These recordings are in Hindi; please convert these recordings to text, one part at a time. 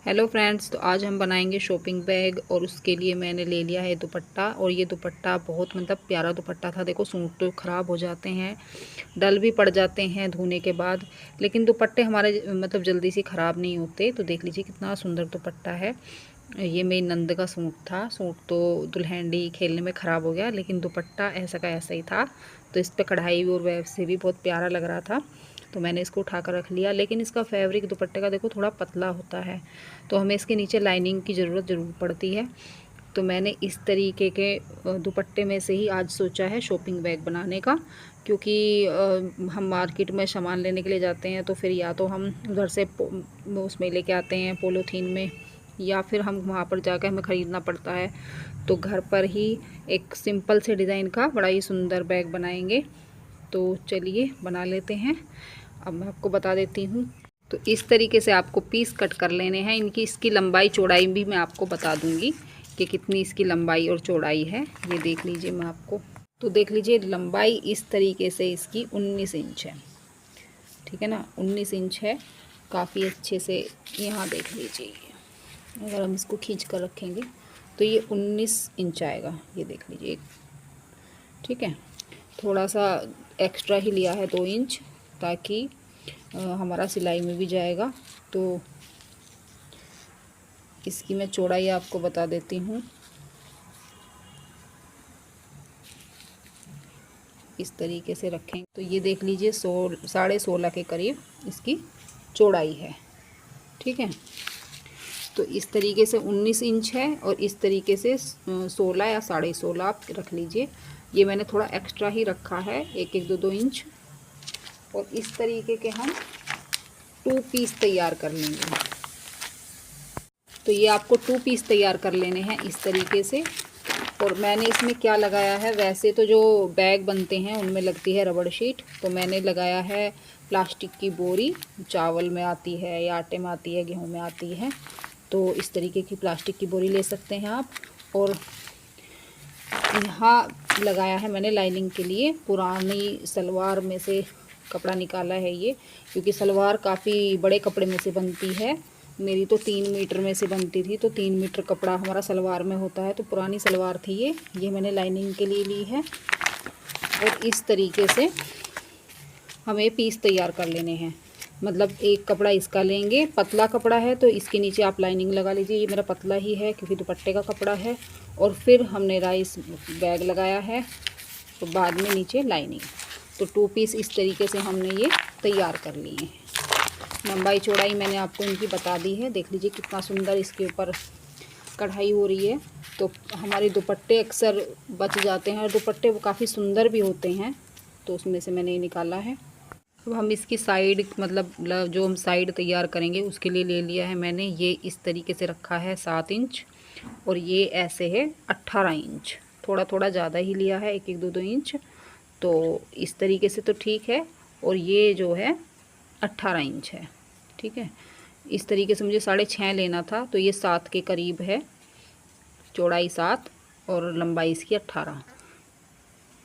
हेलो फ्रेंड्स, तो आज हम बनाएंगे शॉपिंग बैग और उसके लिए मैंने ले लिया है दुपट्टा। और ये दुपट्टा बहुत प्यारा दुपट्टा था। देखो, सूट तो ख़राब हो जाते हैं, डल भी पड़ जाते हैं धोने के बाद, लेकिन दुपट्टे हमारे जल्दी से ख़राब नहीं होते। तो देख लीजिए कितना सुंदर दुपट्टा है। ये मेरी नंद का सूट था। सूट तो दुल्हनडी खेलने में ख़राब हो गया, लेकिन दुपट्टा ऐसा का ऐसा ही था। तो इस पर कढ़ाई और वैसे भी बहुत प्यारा लग रहा था, तो मैंने इसको उठा कर रख लिया। लेकिन इसका फैब्रिक दुपट्टे का देखो थोड़ा पतला होता है, तो हमें इसके नीचे लाइनिंग की ज़रूरत ज़रूर पड़ती है। तो मैंने इस तरीके के दुपट्टे में से ही आज सोचा है शॉपिंग बैग बनाने का, क्योंकि हम मार्केट में सामान लेने के लिए जाते हैं तो फिर या तो हम उधर से उसमें लेके आते हैं पॉलीथीन में, या फिर हम वहाँ पर जाकर हमें ख़रीदना पड़ता है। तो घर पर ही एक सिंपल से डिज़ाइन का बड़ा ही सुंदर बैग बनाएंगे। तो चलिए बना लेते हैं। अब मैं आपको बता देती हूँ। तो इस तरीके से आपको पीस कट कर लेने हैं। इसकी लंबाई चौड़ाई भी मैं आपको बता दूँगी कि कितनी इसकी लंबाई और चौड़ाई है। ये देख लीजिए मैं आपको। तो देख लीजिए लंबाई इस तरीके से इसकी 19 इंच है, ठीक है ना। 19 इंच है, काफ़ी अच्छे से यहाँ देख लीजिए। अगर हम इसको खींच कर रखेंगे तो ये 19 इंच आएगा। ये देख लीजिए, ठीक है। थोड़ा सा एक्स्ट्रा ही लिया है 2 इंच, ताकि हमारा सिलाई में भी जाएगा। तो इसकी मैं चौड़ाई आपको बता देती हूँ। इस तरीके से रखेंगे तो ये देख लीजिए 16.5 के करीब इसकी चौड़ाई है, ठीक है। तो इस तरीके से 19 इंच है, और इस तरीके से 16 या 16.5 आप रख लीजिए। ये मैंने थोड़ा एक्स्ट्रा ही रखा है, 1-1, 2-2 इंच। और इस तरीके के हम 2 पीस तैयार कर लेंगे। तो ये आपको 2 पीस तैयार कर लेने हैं इस तरीके से। और मैंने इसमें क्या लगाया है, वैसे तो जो बैग बनते हैं उनमें लगती है रबड़ शीट, तो मैंने लगाया है प्लास्टिक की बोरी। चावल में आती है या आटे में आती है, गेहूं में आती है। तो इस तरीके की प्लास्टिक की बोरी ले सकते हैं आप। और यहाँ लगाया है मैंने लाइनिंग के लिए पुरानी सलवार में से कपड़ा निकाला है ये, क्योंकि सलवार काफ़ी बड़े कपड़े में से बनती है। मेरी तो 3 मीटर में से बनती थी, तो 3 मीटर कपड़ा हमारा सलवार में होता है। तो पुरानी सलवार थी ये मैंने लाइनिंग के लिए ली है। और इस तरीके से हमें पीस तैयार कर लेने हैं। एक कपड़ा इसका लेंगे, पतला कपड़ा है तो इसके नीचे आप लाइनिंग लगा लीजिए। ये मेरा पतला ही है क्योंकि दुपट्टे का कपड़ा है। और फिर हमने राइस बैग लगाया है, तो बाद में नीचे लाइनिंग। तो 2 पीस इस तरीके से हमने ये तैयार कर लिए हैं। लंबाई चौड़ाई मैंने आपको इनकी बता दी है। देख लीजिए कितना सुंदर इसके ऊपर कढ़ाई हो रही है। तो हमारे दुपट्टे अक्सर बच जाते हैं, और दुपट्टे वो काफ़ी सुंदर भी होते हैं, तो उसमें से मैंने ये निकाला है। अब हम इसकी साइड जो हम साइड तैयार करेंगे उसके लिए ले लिया है मैंने, ये इस तरीके से रखा है 7 इंच, और ये ऐसे है 18 इंच। थोड़ा थोड़ा ज़्यादा ही लिया है, 1-1, 2-2 इंच। तो इस तरीके से तो ठीक है। और ये जो है 18 इंच है, ठीक है। इस तरीके से मुझे 6.5 लेना था, तो ये 7 के करीब है। चौड़ाई 7 और लंबाई इसकी 18,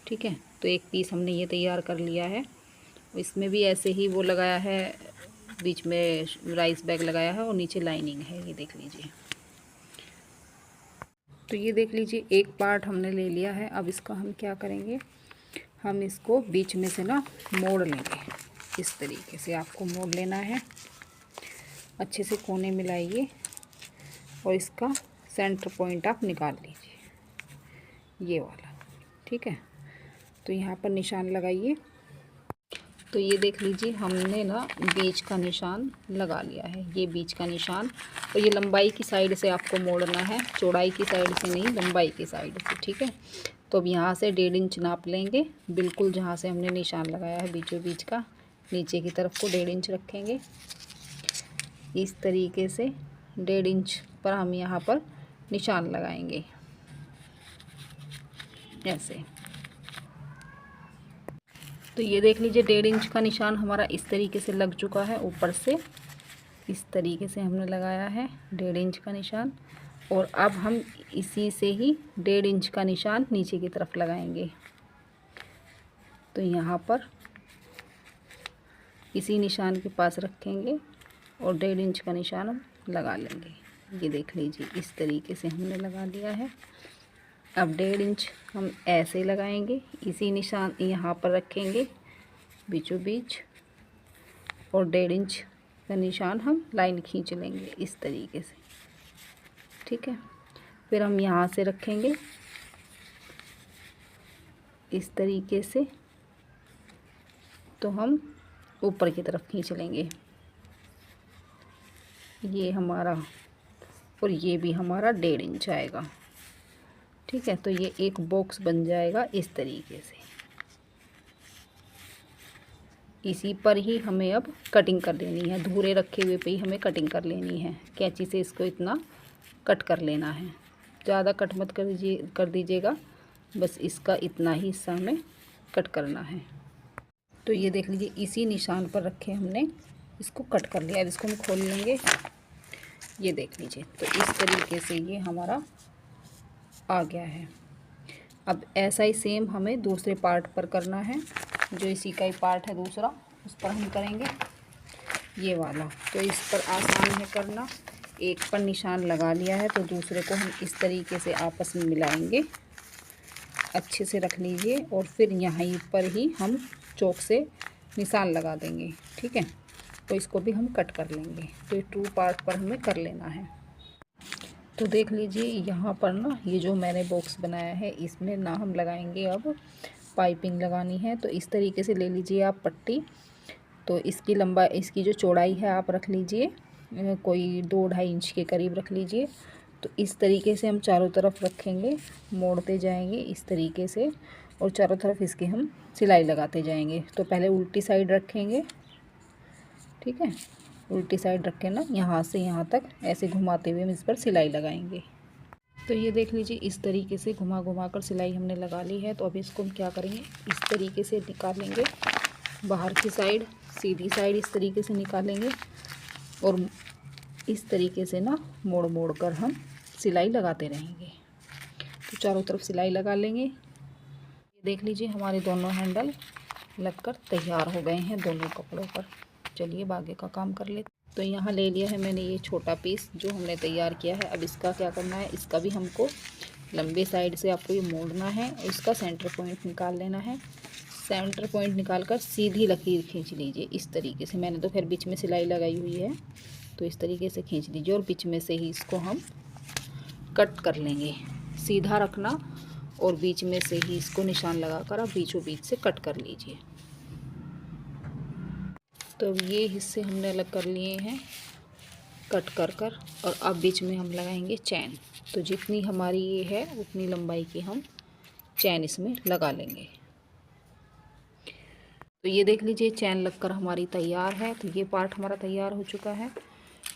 ठीक है। तो एक पीस हमने ये तैयार कर लिया है। इसमें भी ऐसे ही वो लगाया है, बीच में राइस बैग लगाया है और नीचे लाइनिंग है। ये देख लीजिए। तो ये देख लीजिए एक पार्ट हमने ले लिया है। अब इसका हम क्या करेंगे, हम इसको बीच में से ना मोड़ लेंगे। इस तरीके से आपको मोड़ लेना है, अच्छे से कोने मिलाइए और इसका सेंटर पॉइंट आप निकाल लीजिए, ये वाला, ठीक है। तो यहाँ पर निशान लगाइए। तो ये देख लीजिए हमने ना बीच का निशान लगा लिया है, ये बीच का निशान। और ये लंबाई की साइड से आपको मोड़ना है, चौड़ाई की साइड से नहीं, लंबाई की साइड से, ठीक है। तो अब यहाँ से 1.5 इंच नाप लेंगे, बिल्कुल जहाँ से हमने निशान लगाया है बीचों बीच का, नीचे की तरफ को 1.5 इंच रखेंगे। इस तरीके से 1.5 इंच पर हम यहाँ पर निशान लगाएंगे, ऐसे। तो ये देख लीजिए 1.5 इंच का निशान हमारा इस तरीके से लग चुका है। ऊपर से इस तरीके से हमने लगाया है 1.5 इंच का निशान। और अब हम इसी से ही 1.5 इंच का निशान नीचे की तरफ लगाएंगे। तो यहाँ पर इसी निशान के पास रखेंगे और 1.5 इंच का निशान हम लगा लेंगे। ये देख लीजिए इस तरीके से हमने लगा लिया है। अब 1.5 इंच हम ऐसे लगाएंगे, इसी निशान यहाँ पर रखेंगे बीचों बीच, और 1.5 इंच का निशान हम लाइन खींच लेंगे इस तरीके से। ठीक है, फिर हम यहाँ से रखेंगे इस तरीके से, तो हम ऊपर की तरफ खींच लेंगे। ये हमारा, और ये भी हमारा 1.5 इंच आएगा। ठीक है, तो ये एक बॉक्स बन जाएगा इस तरीके से। इसी पर ही हमें अब कटिंग कर लेनी है, धूरे रखे हुए पे ही हमें कटिंग कर लेनी है। कैंची से इसको इतना कट कर लेना है, ज़्यादा कट मत कर दीजिएगा, बस इसका इतना ही हिस्सा हमें कट करना है। तो ये देख लीजिए इसी निशान पर रखे हमने इसको कट कर लिया। अब इसको हम खोल लेंगे। ये देख लीजिए, तो इस तरीके से ये हमारा आ गया है। अब ऐसा ही सेम हमें दूसरे पार्ट पर करना है, जो इसी का ही पार्ट है दूसरा, उस पर हम करेंगे ये वाला। तो इस पर आसान है करना, एक पर निशान लगा लिया है तो दूसरे को हम इस तरीके से आपस में मिलाएंगे। अच्छे से रख लीजिए, और फिर यहीं पर ही हम चॉक से निशान लगा देंगे। ठीक है, तो इसको भी हम कट कर लेंगे। तो ये 2 पार्ट पर हमें कर लेना है। तो देख लीजिए यहाँ पर ना, ये जो मैंने बॉक्स बनाया है इसमें ना हम लगाएंगे, अब पाइपिंग लगानी है। तो इस तरीके से ले लीजिए आप पट्टी। तो इसकी लंबाई, इसकी जो चौड़ाई है आप रख लीजिए कोई 2-2.5 इंच के करीब रख लीजिए। तो इस तरीके से हम चारों तरफ रखेंगे, मोड़ते जाएंगे इस तरीके से, और चारों तरफ इसके हम सिलाई लगाते जाएंगे। तो पहले उल्टी साइड रखेंगे। ठीक है, उल्टी साइड रख के ना यहाँ से यहाँ तक ऐसे घुमाते हुए हम इस पर सिलाई लगाएंगे। तो ये देख लीजिए इस तरीके से घुमा घुमा कर सिलाई हमने लगा ली है। तो अभी इसको हम क्या करेंगे, इस तरीके से निकालेंगे बाहर की साइड, सीधी साइड इस तरीके से निकालेंगे, और इस तरीके से ना मोड़ मोड़ कर हम सिलाई लगाते रहेंगे। तो चारों तरफ सिलाई लगा लेंगे। ये देख लीजिए हमारे दोनों हैंडल लगकर तैयार हो गए हैं दोनों कपड़ों पर। चलिए आगे का काम कर लेते। तो यहाँ ले लिया है मैंने ये छोटा पीस जो हमने तैयार किया है। अब इसका क्या करना है, इसका भी हमको लंबे साइड से आपको ये मोड़ना है, और इसका सेंटर पॉइंट निकाल लेना है। सेंटर पॉइंट निकाल कर सीधी लकीर खींच लीजिए इस तरीके से। मैंने तो फिर बीच में सिलाई लगाई हुई है, तो इस तरीके से खींच लीजिए, और बीच में से ही इसको हम कट कर लेंगे। सीधा रखना, और बीच में से ही इसको निशान लगाकर आप बीचों बीच से कट कर लीजिए। तो अब ये हिस्से हमने अलग कर लिए हैं कट कर कर, और अब बीच में हम लगाएंगे चैन। तो जितनी हमारी ये है उतनी लंबाई की हम चैन इसमें लगा लेंगे। तो ये देख लीजिए चैन लगकर हमारी तैयार है। तो ये पार्ट हमारा तैयार हो चुका है।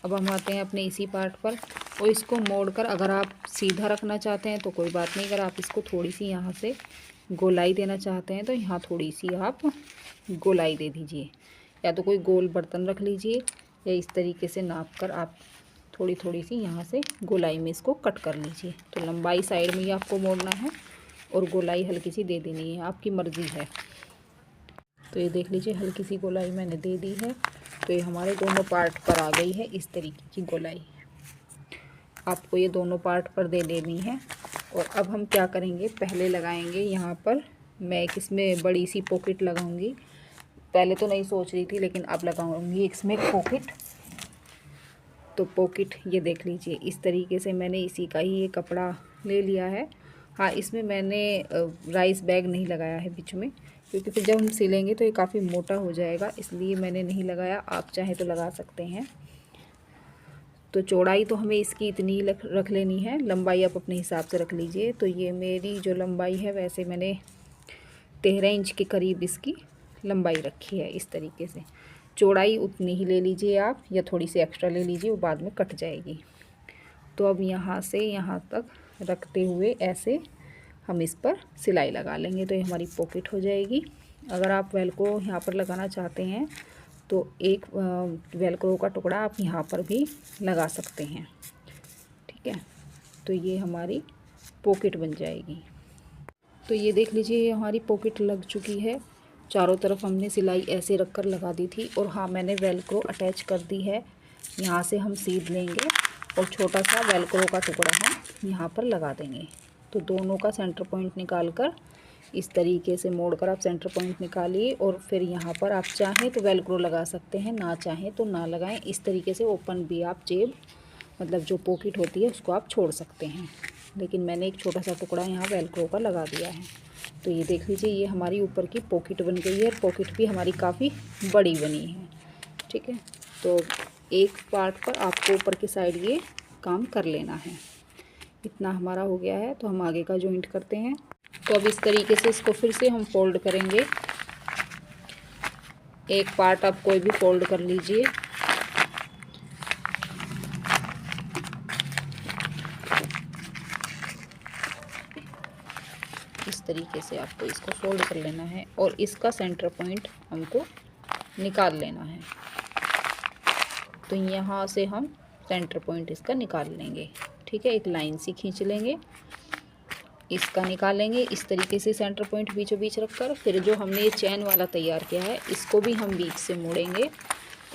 अब हम आते हैं अपने इसी पार्ट पर, और इसको मोड़कर अगर आप सीधा रखना चाहते हैं तो कोई बात नहीं, अगर आप इसको थोड़ी सी यहाँ से गोलाई देना चाहते हैं तो यहाँ थोड़ी सी आप गोलाई दे दीजिए, या तो कोई गोल बर्तन रख लीजिए, या इस तरीके से नाप कर आप थोड़ी थोड़ी सी यहाँ से गोलाई में इसको कट कर लीजिए। तो लंबाई साइड में ही आपको मोड़ना है, और गोलाई हल्की सी दे देनी है, आपकी मर्ज़ी है। तो ये देख लीजिए हल्की सी गोलाई मैंने दे दी है। तो ये हमारे दोनों पार्ट पर आ गई है इस तरीके की गोलाई। आपको ये दोनों पार्ट पर दे देनी है। और अब हम क्या करेंगे, पहले लगाएंगे यहाँ पर, मैं एक इसमें बड़ी सी पॉकेट लगाऊंगी। पहले तो नहीं सोच रही थी, लेकिन अब लगाऊंगी इसमें पॉकेट। तो पॉकेट ये देख लीजिए इस तरीके से मैंने इसी का ही ये कपड़ा ले लिया है। हाँ, इसमें मैंने राइस बैग नहीं लगाया है बीच में, क्योंकि फिर जब हम सिलेंगे तो ये काफ़ी मोटा हो जाएगा, इसलिए मैंने नहीं लगाया। आप चाहें तो लगा सकते हैं। तो चौड़ाई तो हमें इसकी इतनी रख लेनी है, लंबाई आप अपने हिसाब से रख लीजिए। तो ये मेरी जो लंबाई है, वैसे मैंने 13 इंच के करीब इसकी लंबाई रखी है इस तरीके से। चौड़ाई उतनी ही ले लीजिए आप, या थोड़ी सी एक्स्ट्रा ले लीजिए, वो बाद में कट जाएगी। तो अब यहाँ से यहाँ तक रखते हुए ऐसे हम इस पर सिलाई लगा लेंगे। तो ये हमारी पॉकेट हो जाएगी। अगर आप वेलक्रो यहाँ पर लगाना चाहते हैं तो एक वेलक्रो का टुकड़ा आप यहाँ पर भी लगा सकते हैं। ठीक है, तो ये हमारी पॉकेट बन जाएगी। तो ये देख लीजिए ये हमारी पॉकेट लग चुकी है। चारों तरफ हमने सिलाई ऐसे रखकर लगा दी थी, और हाँ मैंने वेलक्रो अटैच कर दी है। यहाँ से हम सीध लेंगे और छोटा सा वेलक्रो का टुकड़ा हम यहाँ पर लगा देंगे। तो दोनों का सेंटर पॉइंट निकाल कर इस तरीके से मोड़कर आप सेंटर पॉइंट निकालिए और फिर यहाँ पर आप चाहें तो वेलक्रो लगा सकते हैं, ना चाहें तो ना लगाएं। इस तरीके से ओपन भी आप जेब मतलब जो पॉकेट होती है उसको आप छोड़ सकते हैं, लेकिन मैंने एक छोटा सा टुकड़ा यहाँ वेलक्रो का लगा दिया है। तो ये देख लीजिए, ये हमारी ऊपर की पॉकेट बन गई है और पॉकेट भी हमारी काफ़ी बड़ी बनी है। ठीक है, तो एक पार्ट पर आपको ऊपर की साइड ये काम कर लेना है। इतना हमारा हो गया है, तो हम आगे का जॉइंट करते हैं। तो अब इस तरीके से इसको फिर से हम फोल्ड करेंगे। एक पार्ट आप कोई भी फोल्ड कर लीजिए। इस तरीके से आपको इसको फोल्ड कर लेना है और इसका सेंटर पॉइंट हमको निकाल लेना है। तो यहाँ से हम सेंटर पॉइंट इसका निकाल लेंगे। ठीक है, एक लाइन सी खींच लेंगे, इसका निकालेंगे इस तरीके से सेंटर पॉइंट बीचों बीच रखकर। फिर जो हमने ये चैन वाला तैयार किया है इसको भी हम बीच से मोड़ेंगे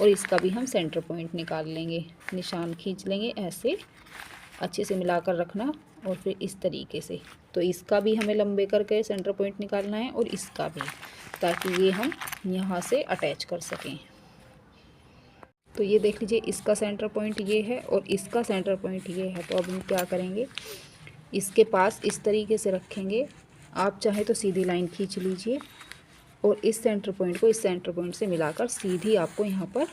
और इसका भी हम सेंटर पॉइंट निकाल लेंगे। निशान खींच लेंगे, ऐसे अच्छे से मिलाकर रखना और फिर इस तरीके से। तो इसका भी हमें लंबे करके सेंटर पॉइंट निकालना है और इसका भी, ताकि ये हम यहाँ से अटैच कर सकें। तो ये देख लीजिए, इसका सेंटर पॉइंट ये है और इसका सेंटर पॉइंट ये है। तो अब हम क्या करेंगे, इसके पास इस तरीके से रखेंगे। आप चाहे तो सीधी लाइन खींच लीजिए और इस सेंटर पॉइंट को इस सेंटर पॉइंट से मिलाकर सीधी आपको यहाँ पर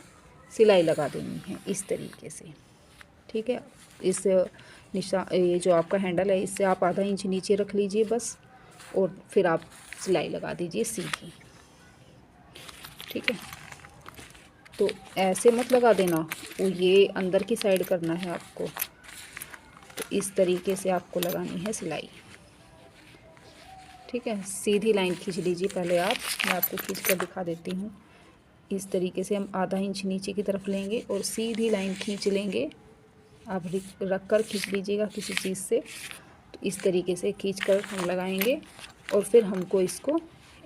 सिलाई लगा देनी है इस तरीके से। ठीक है, इस ये जो आपका हैंडल है इससे आप आधा इंच नीचे रख लीजिए बस, और फिर आप सिलाई लगा दीजिए सीधी। ठीक है, तो ऐसे मत लगा देना, वो ये अंदर की साइड करना है आपको। तो इस तरीके से आपको लगानी है सिलाई। ठीक है, सीधी लाइन खींच लीजिए पहले आप, मैं आपको खींच कर दिखा देती हूँ। इस तरीके से हम आधा इंच नीचे की तरफ लेंगे और सीधी लाइन खींच लेंगे। आप रख कर खींच लीजिएगा किसी चीज़ से। तो इस तरीके से खींच कर हम लगाएंगे और फिर हमको इसको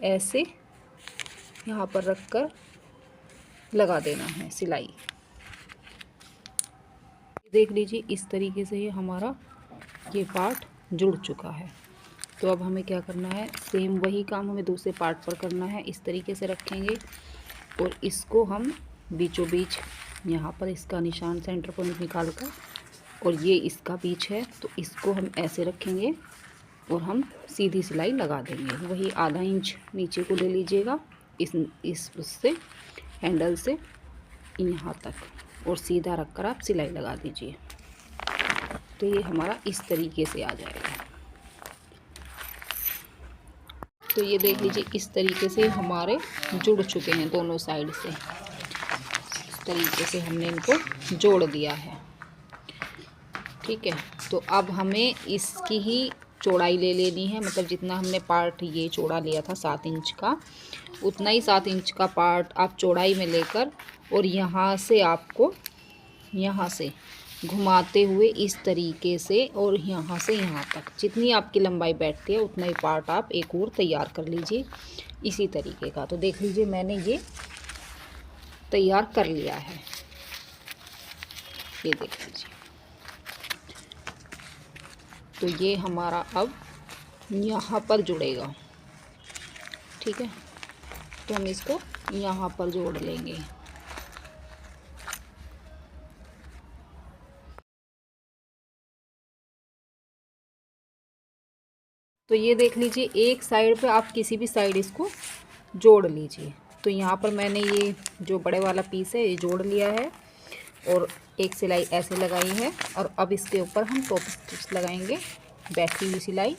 ऐसे यहाँ पर रख कर लगा देना है सिलाई। देख लीजिए, इस तरीके से ये हमारा ये पार्ट जुड़ चुका है। तो अब हमें क्या करना है, सेम वही काम हमें दूसरे पार्ट पर करना है। इस तरीके से रखेंगे और इसको हम बीचों बीच यहाँ पर इसका निशान सेंटर पॉइंट निकाल कर, और ये इसका बीच है तो इसको हम ऐसे रखेंगे और हम सीधी सिलाई लगा देंगे। वही आधा इंच नीचे को ले लीजिएगा इस उससे हैंडल से यहाँ तक, और सीधा रखकर आप सिलाई लगा दीजिए। तो ये हमारा इस तरीके से आ जाएगा। तो ये देख लीजिए, इस तरीके से हमारे जुड़ चुके हैं दोनों साइड से। इस तरीके से हमने इनको जोड़ दिया है। ठीक है, तो अब हमें इसकी ही चौड़ाई ले लेनी है, मतलब जितना हमने पार्ट ये चौड़ा लिया था 7 इंच का, उतना ही 7 इंच का पार्ट आप चौड़ाई में लेकर, और यहाँ से आपको यहाँ से घुमाते हुए इस तरीके से और यहाँ से यहाँ तक जितनी आपकी लंबाई बैठती है उतना ही पार्ट आप एक और तैयार कर लीजिए इसी तरीके का। तो देख लीजिए, मैंने ये तैयार कर लिया है, ये देख लीजिए। तो ये हमारा अब यहाँ पर जुड़ेगा। ठीक है, तो हम इसको यहाँ पर जोड़ लेंगे। तो ये देख लीजिए, एक साइड पे आप किसी भी साइड इसको जोड़ लीजिए। तो यहाँ पर मैंने ये जो बड़े वाला पीस है ये जोड़ लिया है और एक सिलाई ऐसे लगाई है, और अब इसके ऊपर हम टॉप स्टिच लगाएंगे, बैठी हुई सिलाई।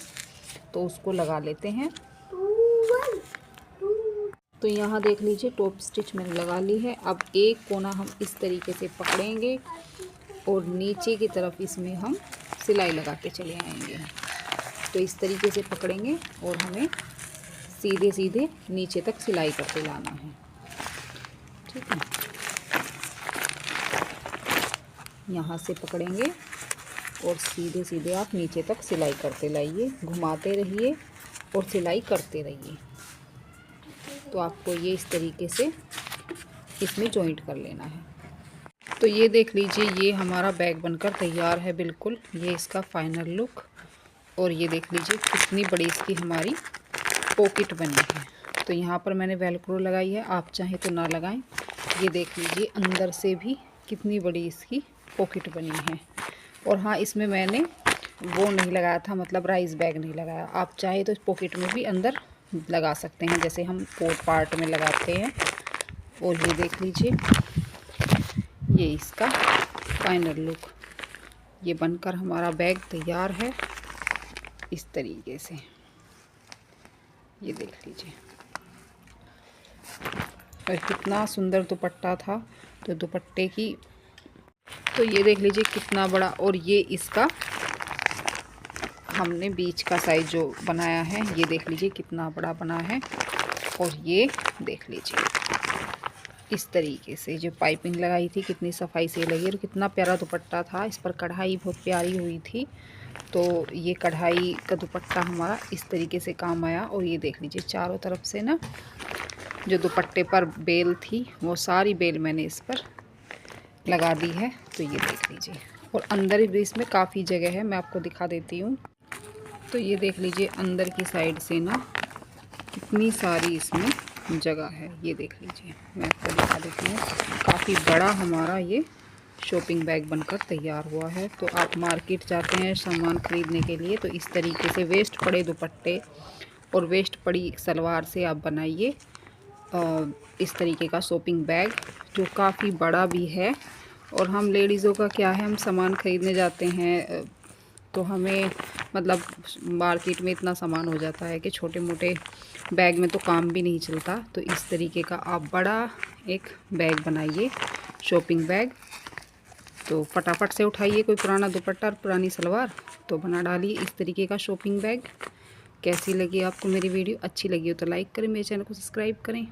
तो उसको लगा लेते हैं। तो यहाँ देख लीजिए, टॉप स्टिच मैंने लगा ली है। अब एक कोना हम इस तरीके से पकड़ेंगे और नीचे की तरफ इसमें हम सिलाई लगा के चले आएंगे। तो इस तरीके से पकड़ेंगे और हमें सीधे सीधे नीचे तक सिलाई करते लाना है। ठीक है, यहाँ से पकड़ेंगे और सीधे सीधे आप नीचे तक सिलाई करते लाइए, घुमाते रहिए और सिलाई करते रहिए। तो आपको ये इस तरीके से इसमें जॉइंट कर लेना है। तो ये देख लीजिए, ये हमारा बैग बनकर तैयार है बिल्कुल। ये इसका फाइनल लुक। और ये देख लीजिए कितनी बड़ी इसकी हमारी पॉकेट बनी है। तो यहाँ पर मैंने वेलक्रो लगाई है, आप चाहें तो ना लगाएं। ये देख लीजिए अंदर से भी कितनी बड़ी इसकी पॉकेट बनी है। और हाँ, इसमें मैंने वो नहीं लगाया था, मतलब राइस बैग नहीं लगाया। आप चाहे तो इस पॉकेट में भी अंदर लगा सकते हैं, जैसे हम कोट पार्ट में लगाते हैं। और ये देख लीजिए, ये इसका फाइनल लुक। ये बनकर हमारा बैग तैयार है इस तरीके से। ये देख लीजिए, और कितना सुंदर दुपट्टा था। तो दुपट्टे की, तो ये देख लीजिए कितना बड़ा। और ये इसका हमने बीच का साइज जो बनाया है, ये देख लीजिए कितना बड़ा बना है। और ये देख लीजिए इस तरीके से जो पाइपिंग लगाई थी कितनी सफाई से लगी, और कितना प्यारा दुपट्टा था। इस पर कढ़ाई बहुत प्यारी हुई थी। तो ये कढ़ाई का दुपट्टा हमारा इस तरीके से काम आया। और ये देख लीजिए चारों तरफ से ना जो दुपट्टे पर बेल थी, वो सारी बेल मैंने इस पर लगा दी है। तो ये देख लीजिए, और अंदर भी इसमें काफ़ी जगह है, मैं आपको दिखा देती हूँ। तो ये देख लीजिए अंदर की साइड से ना कितनी सारी इसमें जगह है। ये देख लीजिए, मैं आपको दिखा देती हूँ। काफ़ी बड़ा हमारा ये शॉपिंग बैग बनकर तैयार हुआ है। तो आप मार्केट जाते हैं सामान ख़रीदने के लिए, तो इस तरीके से वेस्ट पड़े दुपट्टे और वेस्ट पड़ी सलवार से आप बनाइए इस तरीके का शॉपिंग बैग, जो काफ़ी बड़ा भी है। और हम लेडीज़ों का क्या है, हम सामान ख़रीदने जाते हैं तो हमें मतलब मार्केट में इतना सामान हो जाता है कि छोटे मोटे बैग में तो काम भी नहीं चलता। तो इस तरीके का आप बड़ा एक बैग बनाइए, शॉपिंग बैग। तो फटाफट से उठाइए कोई पुराना दुपट्टा और पुरानी सलवार, तो बना डालिए इस तरीके का शॉपिंग बैग। कैसी लगी आपको मेरी वीडियो? अच्छी लगी हो तो लाइक करें, मेरे चैनल को सब्सक्राइब करें।